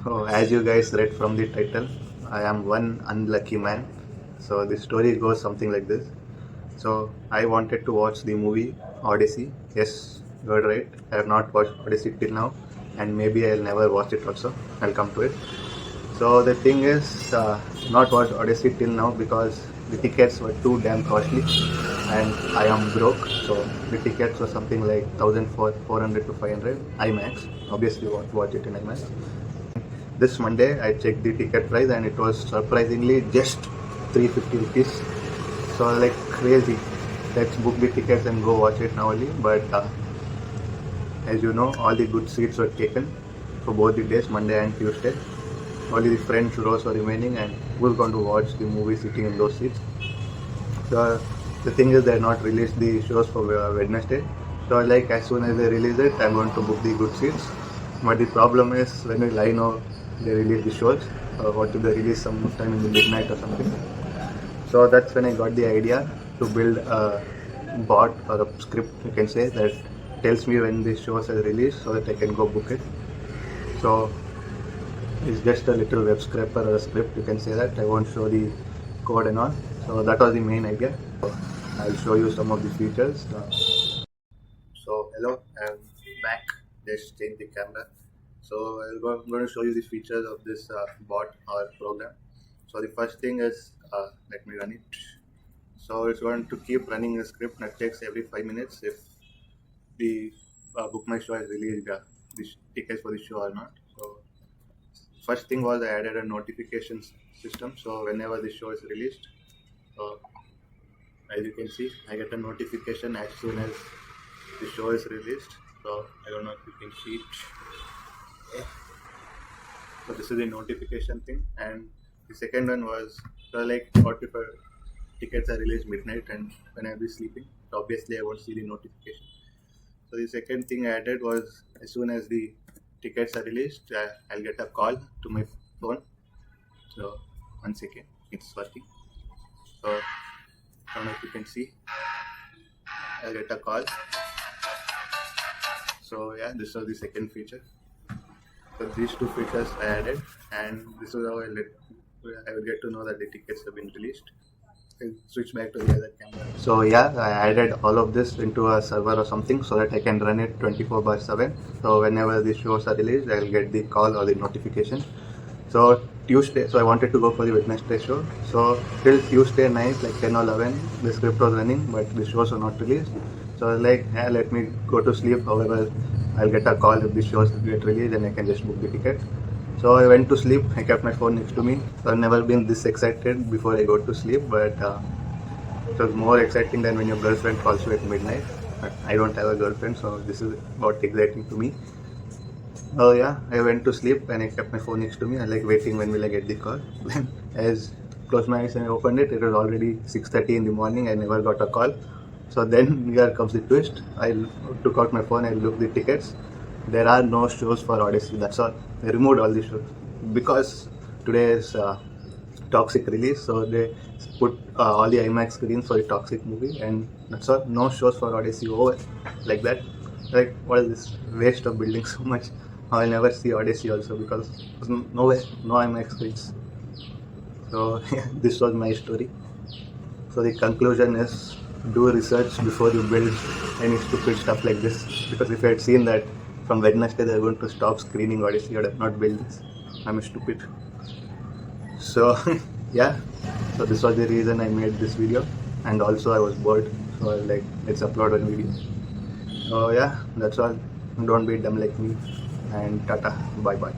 Oh, as you guys read from the title, I am one unlucky man. So the story goes something like this. So I wanted to watch the movie Odyssey. Yes, you heard right. I have not watched Odyssey till now, and maybe I'll never watch it also. I'll come to it. So the thing is, not watched Odyssey till now because the tickets were too damn costly, and I am broke. So the tickets were something like 1,400 to 500 IMAX. Obviously, watch it in IMAX. This Monday, I checked the ticket price and it was surprisingly just 350 rupees. So like crazy. Let's book the tickets and go watch it now only. But as you know, all the good seats were taken for both the days, Monday and Tuesday. Only the French rows were remaining, and who's going to watch the movie sitting in those seats? So the thing is, they have not released the shows for Wednesday. So like as soon as they release it, I'm going to book the good seats. But the problem is when I know they release the shows, what do they release sometime in the midnight or something? So that's when I got the idea to build a bot or a script, you can say, that tells me when the shows are released so that I can go book it. So it's just a little web scraper or a script, you can say that. I won't show the code and all. So that was the main idea. I'll show you some of the features. So hello, I'm back. Just change the camera. So I'm going to show you the features of this bot or program. So the first thing is, let me run it. So it's going to keep running a script that checks every 5 minutes if the Book My Show has released the tickets for the show or not. So first thing was I added a notification system. So whenever the show is released, as you can see, I get a notification as soon as the show is released. So I don't know if you can see it. So this is the notification thing, and the second one was, so like what if tickets are released midnight and when I'll be sleeping, so obviously I won't see the notification. So the second thing I added was as soon as the tickets are released, I'll get a call to my phone. So 1 second, it's working. So I don't know if you can see, I'll get a call. So yeah, this was the second feature. So these two features I added, and this is how I will get to know that the tickets have been released. I'll switch back to the other camera. So yeah, I added all of this into a server or something so that I can run it 24/7. So whenever the shows are released, I'll get the call or the notification. So Tuesday, so I wanted to go for the Wednesday show. So till Tuesday night, like 10 or 11, the script was running, but the shows were not released. So I was like, yeah, let me go to sleep. However, I'll get a call if the shows get released and I can just book the ticket. So I went to sleep. I kept my phone next to me. So I've never been this excited before I go to sleep, but it was more exciting than when your girlfriend calls you at midnight. But I don't have a girlfriend, so this is about exciting to me. Oh yeah, I went to sleep and I kept my phone next to me. I like waiting when will I get the call. Then as closed my eyes and I opened it, it was already 6:30 in the morning. I never got a call. So then here comes the twist. I took out my phone, I looked the tickets. There are no shows for Odyssey. That's all. They removed all the shows because today is Toxic release. So they put all the IMAX screens for the Toxic movie, and that's all. No shows for Odyssey over like that. Like what is this waste of building so much? I'll never see Odyssey also because there's no way, no IMAX screens. So yeah, this was my story. So the conclusion is do research before you build any stupid stuff like this. Because if I had seen that from Wednesday they're going to stop screening Odyssey, I would have not built this. I'm stupid. So yeah, so this was the reason I made this video, and also I was bored. So I was like, let's upload one video. So yeah, that's all. Don't be dumb like me, and tata, bye bye.